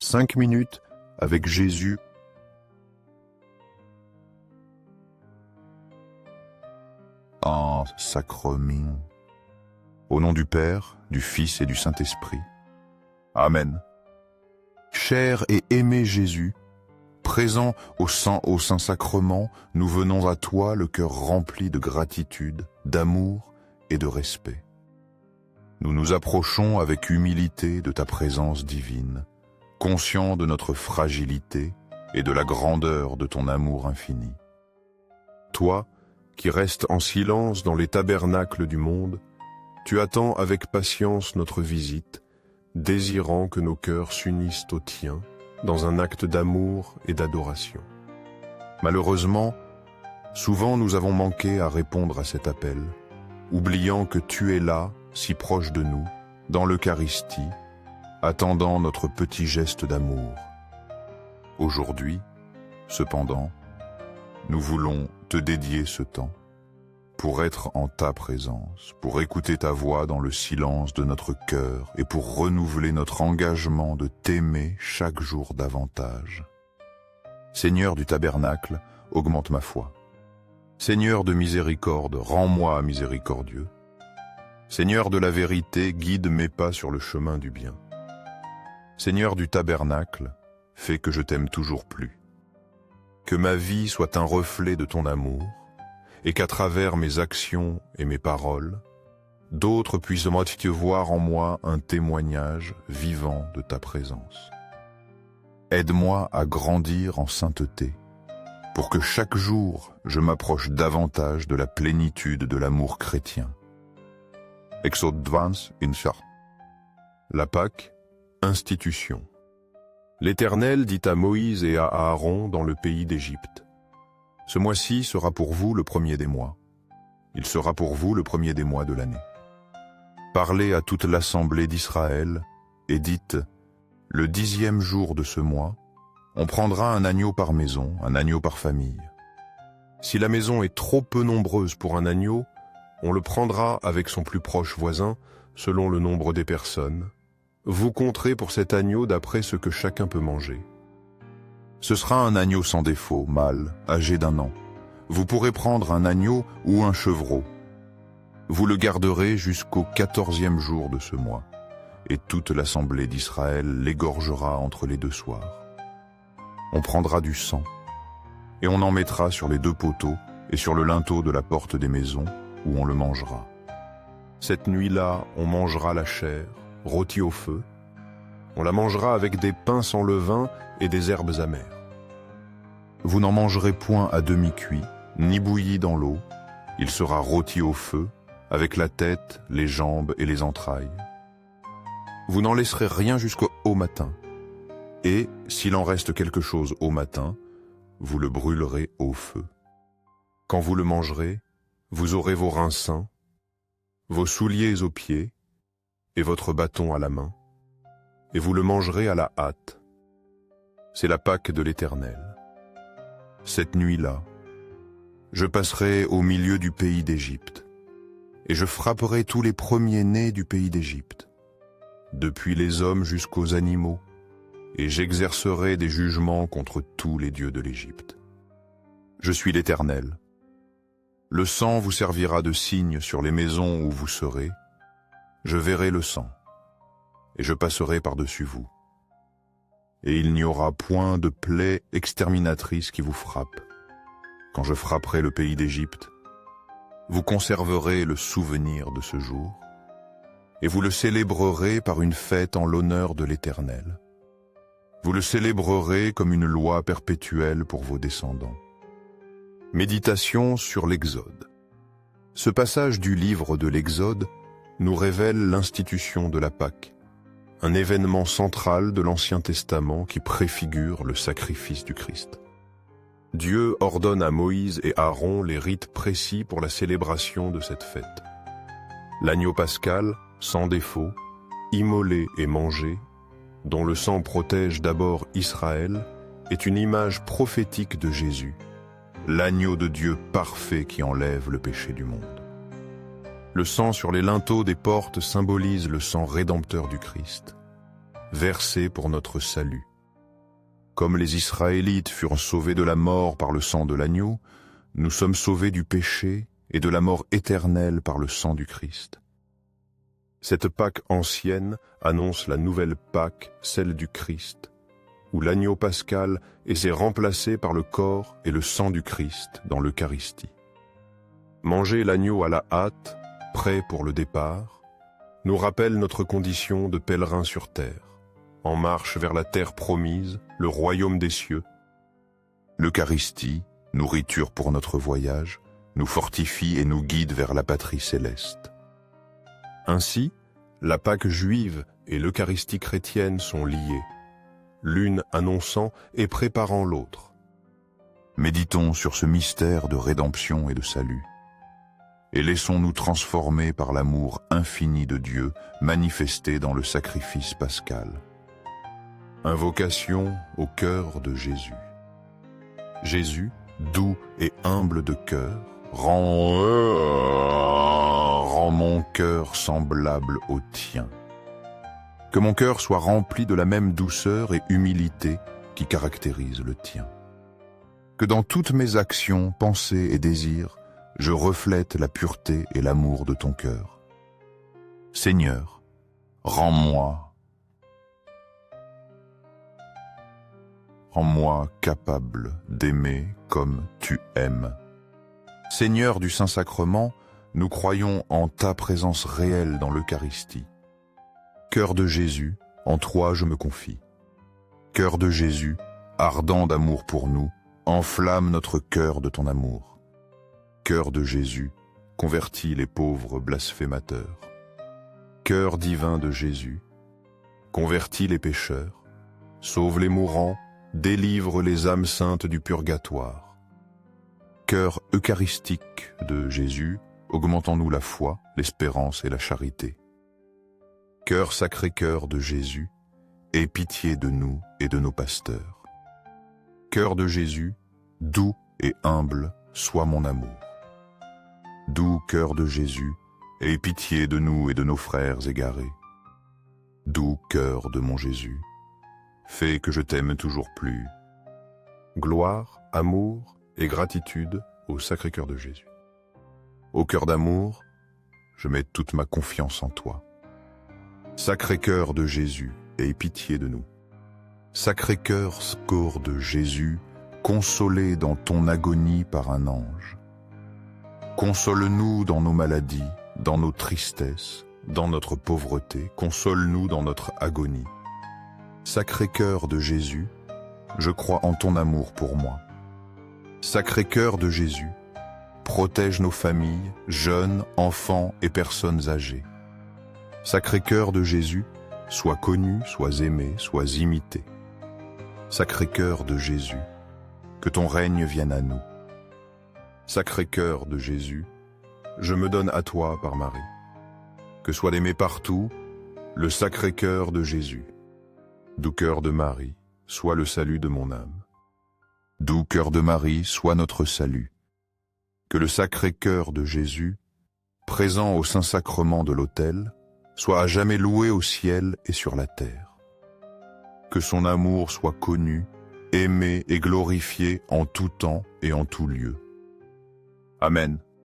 5 minutes avec Jésus. En sacrement. Au nom du Père, du Fils et du Saint-Esprit. Amen. Cher et aimé Jésus, présent au Saint-Sacrement, nous venons à toi le cœur rempli de gratitude, d'amour et de respect. Nous nous approchons avec humilité de ta présence divine, conscients de notre fragilité et de la grandeur de ton amour infini. Toi, qui restes en silence dans les tabernacles du monde, tu attends avec patience notre visite, désirant que nos cœurs s'unissent aux tiens dans un acte d'amour et d'adoration. Malheureusement, souvent nous avons manqué à répondre à cet appel, oubliant que tu es là, si proche de nous, dans l'Eucharistie, attendant notre petit geste d'amour. Aujourd'hui, cependant, nous voulons te dédier ce temps, pour être en ta présence, pour écouter ta voix dans le silence de notre cœur et pour renouveler notre engagement de t'aimer chaque jour davantage. Seigneur du tabernacle, augmente ma foi. Seigneur de miséricorde, rends-moi miséricordieux. Seigneur de la vérité, guide mes pas sur le chemin du bien. Seigneur du tabernacle, fais que je t'aime toujours plus. Que ma vie soit un reflet de ton amour, et qu'à travers mes actions et mes paroles, d'autres puissent voir en moi un témoignage vivant de ta présence. Aide-moi à grandir en sainteté, pour que chaque jour je m'approche davantage de la plénitude de l'amour chrétien. Exode 20, Inchar. La Pâque, institution. L'Éternel dit à Moïse et à Aaron dans le pays d'Égypte: ce mois-ci sera pour vous le premier des mois. Il sera pour vous le premier des mois de l'année. Parlez à toute l'assemblée d'Israël et dites: le 10e jour de ce mois, on prendra un agneau par maison, un agneau par famille. Si la maison est trop peu nombreuse pour un agneau, on le prendra avec son plus proche voisin, selon le nombre des personnes. Vous compterez pour cet agneau d'après ce que chacun peut manger. Ce sera un agneau sans défaut, mâle, âgé d'1 an. Vous pourrez prendre un agneau ou un chevreau. Vous le garderez jusqu'au 14e jour de ce mois, et toute l'assemblée d'Israël l'égorgera entre les 2 soirs. On prendra du sang, et on en mettra sur les 2 poteaux et sur le linteau de la porte des maisons, où on le mangera. Cette nuit-là, on mangera la chair, rôtie au feu. On la mangera avec des pains sans levain et des herbes amères. Vous n'en mangerez point à demi-cuit, ni bouilli dans l'eau. Il sera rôti au feu, avec la tête, les jambes et les entrailles. Vous n'en laisserez rien jusqu'au matin. Et, s'il en reste quelque chose au matin, vous le brûlerez au feu. Quand vous le mangerez, vous aurez vos reins sains, vos souliers aux pieds et votre bâton à la main, et vous le mangerez à la hâte. C'est la Pâque de l'Éternel. Cette nuit-là, je passerai au milieu du pays d'Égypte, et je frapperai tous les premiers-nés du pays d'Égypte, depuis les hommes jusqu'aux animaux, et j'exercerai des jugements contre tous les dieux de l'Égypte. Je suis l'Éternel. Le sang vous servira de signe sur les maisons où vous serez. Je verrai le sang, et je passerai par-dessus vous. Et il n'y aura point de plaie exterminatrice qui vous frappe. Quand je frapperai le pays d'Égypte, vous conserverez le souvenir de ce jour, et vous le célébrerez par une fête en l'honneur de l'Éternel. Vous le célébrerez comme une loi perpétuelle pour vos descendants. Méditation sur l'Exode. Ce passage du livre de l'Exode nous révèle l'institution de la Pâque, un événement central de l'Ancien Testament qui préfigure le sacrifice du Christ. Dieu ordonne à Moïse et Aaron les rites précis pour la célébration de cette fête. L'agneau pascal, sans défaut, immolé et mangé, dont le sang protège d'abord Israël, est une image prophétique de Jésus, l'agneau de Dieu parfait qui enlève le péché du monde. Le sang sur les linteaux des portes symbolise le sang rédempteur du Christ, versé pour notre salut. Comme les Israélites furent sauvés de la mort par le sang de l'agneau, nous sommes sauvés du péché et de la mort éternelle par le sang du Christ. Cette Pâque ancienne annonce la nouvelle Pâque, celle du Christ, où l'agneau pascal est remplacé par le corps et le sang du Christ dans l'Eucharistie. Manger l'agneau à la hâte, prêt pour le départ, nous rappelle notre condition de pèlerin sur terre, en marche vers la terre promise, le royaume des cieux. L'Eucharistie, nourriture pour notre voyage, nous fortifie et nous guide vers la patrie céleste. Ainsi, la Pâque juive et l'Eucharistie chrétienne sont liées, l'une annonçant et préparant l'autre. Méditons sur ce mystère de rédemption et de salut, et laissons-nous transformer par l'amour infini de Dieu manifesté dans le sacrifice pascal. Invocation au cœur de Jésus. Jésus, doux et humble de cœur, rend mon cœur semblable au tien. Que mon cœur soit rempli de la même douceur et humilité qui caractérise le tien. Que dans toutes mes actions, pensées et désirs, je reflète la pureté et l'amour de ton cœur. Seigneur, rends-moi capable d'aimer comme tu aimes. Seigneur du Saint-Sacrement, nous croyons en ta présence réelle dans l'Eucharistie. Cœur de Jésus, en toi je me confie. Cœur de Jésus, ardent d'amour pour nous, enflamme notre cœur de ton amour. Cœur de Jésus, convertis les pauvres blasphémateurs. Cœur divin de Jésus, convertis les pécheurs, sauve les mourants, délivre les âmes saintes du purgatoire. Cœur eucharistique de Jésus, augmente en nous la foi, l'espérance et la charité. Cœur Sacré-Cœur de Jésus, aie pitié de nous et de nos pasteurs. Cœur de Jésus, doux et humble, sois mon amour. Doux cœur de Jésus, aie pitié de nous et de nos frères égarés. Doux cœur de mon Jésus, fais que je t'aime toujours plus. Gloire, amour et gratitude au Sacré-Cœur de Jésus. Au cœur d'amour, je mets toute ma confiance en toi. Sacré-Cœur de Jésus, aie pitié de nous. Sacré-Cœur score de Jésus, consolé dans ton agonie par un ange. Console-nous dans nos maladies, dans nos tristesses, dans notre pauvreté, console-nous dans notre agonie. Sacré-Cœur de Jésus, je crois en ton amour pour moi. Sacré-Cœur de Jésus, protège nos familles, jeunes, enfants et personnes âgées. Sacré-Cœur de Jésus, sois connu, sois aimé, sois imité. Sacré-Cœur de Jésus, que ton règne vienne à nous. Sacré-Cœur de Jésus, je me donne à toi par Marie. Que soit aimé partout le Sacré-Cœur de Jésus. Doux cœur de Marie, sois le salut de mon âme. Doux cœur de Marie, sois notre salut. Que le Sacré-Cœur de Jésus, présent au Saint-Sacrement de l'autel, soit à jamais loué au ciel et sur la terre. Que son amour soit connu, aimé et glorifié en tout temps et en tout lieu. Amen.